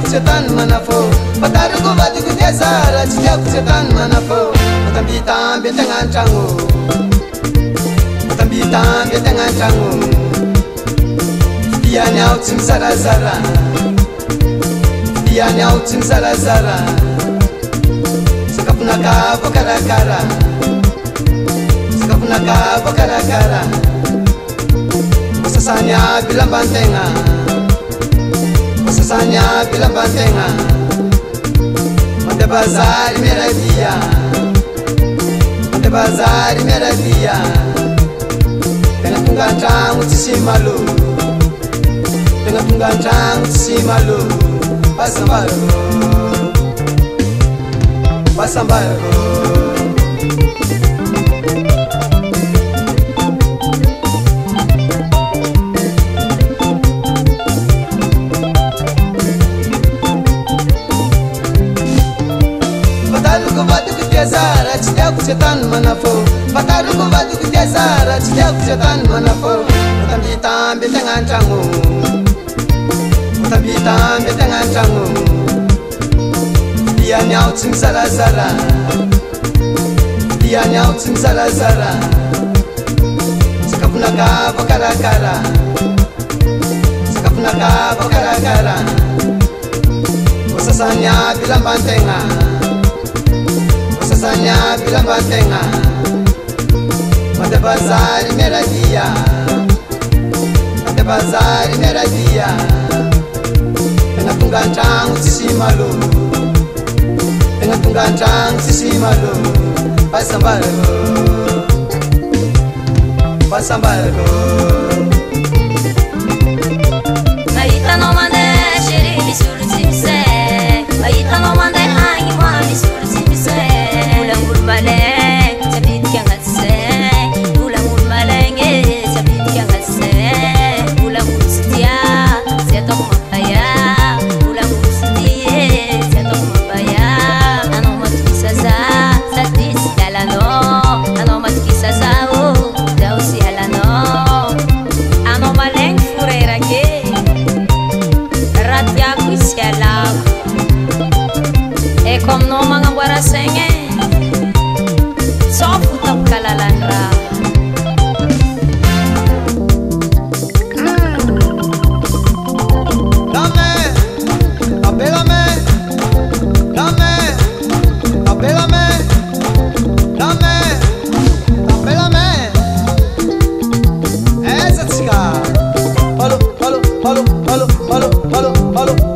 Setani manafo, patarugo vadigu desara, chijaku setani manafo. Tambitambe tengancango, tambitambe tengancango. Diani autim zara zara, diani autim zara zara. Sekapuna kabo kara kara, sekapuna kabo kara kara. Sasanya bilang bantenga. Sasanya bilang bantenga, mande bazar meradia, mande bazar meradia. Tengah tunggantang utisi malu, tengah tunggantang utisi malu. Pasambaro, pasambaro. Zara, chijaku setani manafo. Patarugo vadigu desara, chijaku setani manafo. Tambitambe tengancango, tambitambe tengancango. Diani autim zara zara, diani autim zara zara. Sekapuna kabo kara kara, sekapuna kabo kara kara. Sasanya bilang bantenga, sasanya bilang bantenga. Mande bazar meradia, mande bazar meradia. Tengah tunggantang sisi malu, tengah tunggantang sisi malu. Pasambaro, pasambaro. Maita no mande shiri misuru simse, maita no mande hangi wa misuru simse. Ulang urbale, sabit kangatse. Ulang urmalenge, sabit kangatse. Ulang ursetia, setok mapaya. Ulang ursetie, setok mapaya. Ano matkisaza, sadis dalano. Ano matkisaza, daw si halano. Ano maleng furera ke, ratia kuisialag. E kom no mga warasenge, so putap kalalanra. Dame, apélame, dame, apélame, dame, apélame. Essa chica, halo, halo, halo, halo, halo, halo, halo.